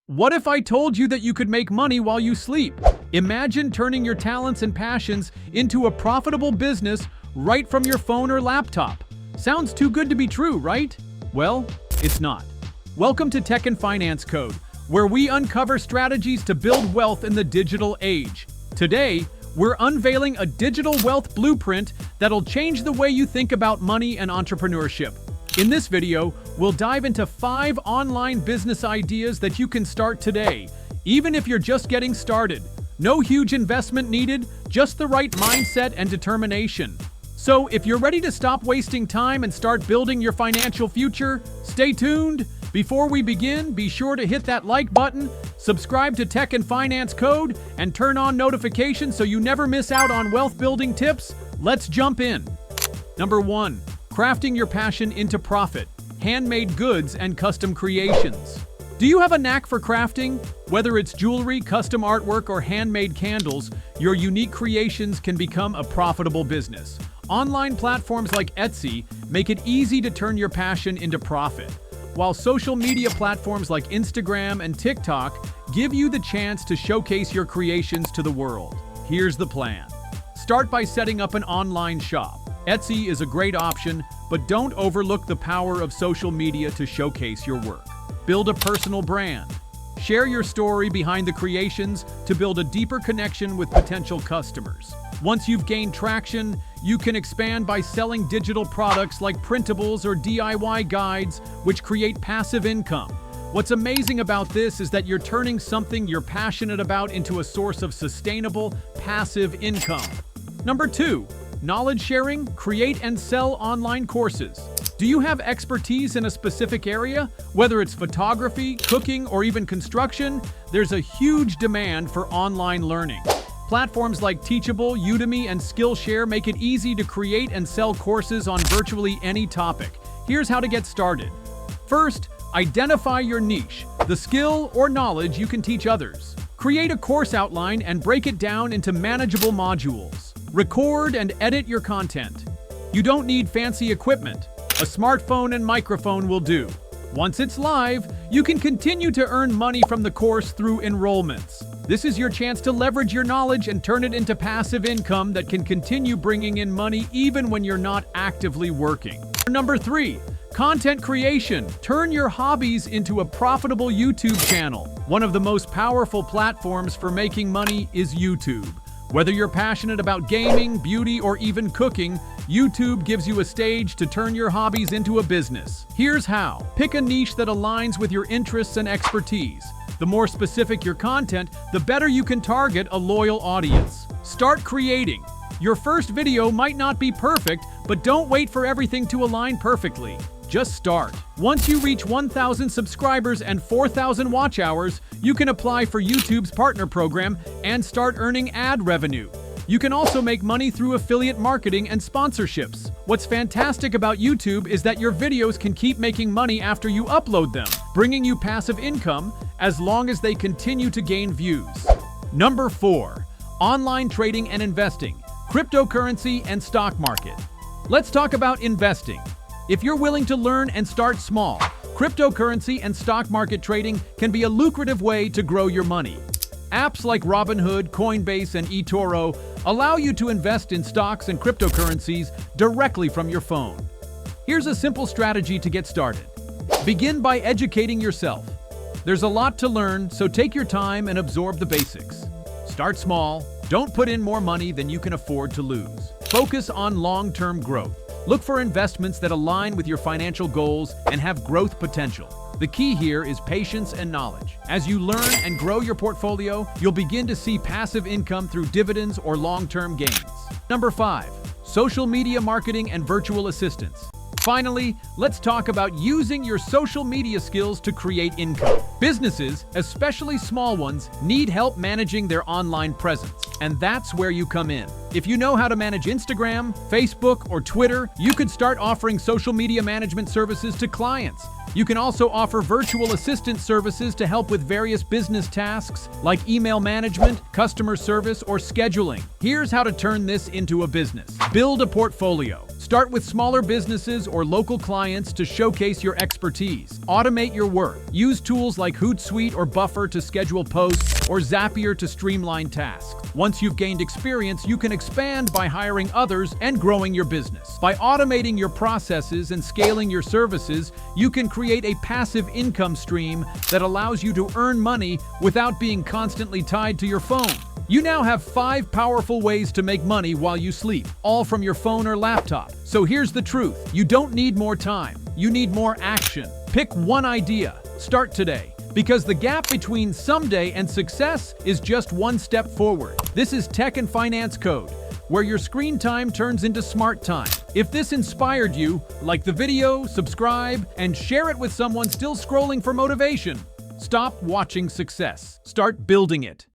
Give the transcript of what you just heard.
What if I told you that you could make money while you sleep? Imagine turning your talents and passions into a profitable business right from your phone or laptop. Sounds too good to be true, right? Well, it's not. Welcome to Tech and Finance Code, where we uncover strategies to build wealth in the digital age. Today, we're unveiling a digital wealth blueprint that'll change the way you think about money and entrepreneurship. In this video, we'll dive into 5 online business ideas that you can start today, even if you're just getting started. No huge investment needed, just the right mindset and determination. So if you're ready to stop wasting time and start building your financial future, stay tuned. Before we begin, be sure to hit that like button, subscribe to Tech and Finance Code, and turn on notifications so you never miss out on wealth building tips. Let's jump in. Number 1. Crafting your passion into profit, handmade goods and custom creations. Do you have a knack for crafting? Whether it's jewelry, custom artwork, or handmade candles, your unique creations can become a profitable business. Online platforms like Etsy make it easy to turn your passion into profit, while social media platforms like Instagram and TikTok give you the chance to showcase your creations to the world. Here's the plan. Start by setting up an online shop. Etsy is a great option, but don't overlook the power of social media to showcase your work. Build a personal brand. Share your story behind the creations to build a deeper connection with potential customers. Once you've gained traction, you can expand by selling digital products like printables or DIY guides, which create passive income. What's amazing about this is that you're turning something you're passionate about into a source of sustainable, passive income. Number 2. Knowledge sharing, create and sell online courses. Do you have expertise in a specific area? Whether it's photography, cooking, or even construction, there's a huge demand for online learning. Platforms like Teachable, Udemy, and Skillshare make it easy to create and sell courses on virtually any topic. Here's how to get started. First, identify your niche, the skill or knowledge you can teach others. Create a course outline and break it down into manageable modules. Record and edit your content. You don't need fancy equipment. A smartphone and microphone will do. Once it's live, you can continue to earn money from the course through enrollments. This is your chance to leverage your knowledge and turn it into passive income that can continue bringing in money even when you're not actively working. Number 3. Content creation. Turn your hobbies into a profitable YouTube channel. One of the most powerful platforms for making money is YouTube. Whether you're passionate about gaming, beauty, or even cooking, YouTube gives you a stage to turn your hobbies into a business. Here's how. Pick a niche that aligns with your interests and expertise. The more specific your content, the better you can target a loyal audience. Start creating. Your first video might not be perfect, but don't wait for everything to align perfectly. Just start. Once you reach 1,000 subscribers and 4,000 watch hours, you can apply for YouTube's partner program and start earning ad revenue. You can also make money through affiliate marketing and sponsorships. What's fantastic about YouTube is that your videos can keep making money after you upload them, bringing you passive income as long as they continue to gain views. Number 4. Online trading and investing, cryptocurrency and stock market. Let's talk about investing. If you're willing to learn and start small, cryptocurrency and stock market trading can be a lucrative way to grow your money. Apps like Robinhood, Coinbase, and eToro allow you to invest in stocks and cryptocurrencies directly from your phone. Here's a simple strategy to get started. Begin by educating yourself. There's a lot to learn, so take your time and absorb the basics. Start small. Don't put in more money than you can afford to lose. Focus on long-term growth. Look for investments that align with your financial goals and have growth potential. The key here is patience and knowledge. As you learn and grow your portfolio, you'll begin to see passive income through dividends or long-term gains. Number 5. Social media marketing and virtual assistants. Finally, let's talk about using your social media skills to create income. Businesses, especially small ones, need help managing their online presence, and that's where you come in. If you know how to manage Instagram, Facebook, or Twitter, you could start offering social media management services to clients. You can also offer virtual assistant services to help with various business tasks like email management, customer service, or scheduling. Here's how to turn this into a business. Build a portfolio. Start with smaller businesses or local clients to showcase your expertise. Automate your work. Use tools like Hootsuite or Buffer to schedule posts or Zapier to streamline tasks. Once you've gained experience, you can expand by hiring others and growing your business. By automating your processes and scaling your services, you can create a passive income stream that allows you to earn money without being constantly tied to your phone. You now have 5 powerful ways to make money while you sleep, all from your phone or laptop. So here's the truth. You don't need more time. You need more action. Pick one idea. Start today. Because the gap between someday and success is just one step forward. This is Tech and Finance Code, where your screen time turns into smart time. If this inspired you, like the video, subscribe, and share it with someone still scrolling for motivation. Stop watching success. Start building it.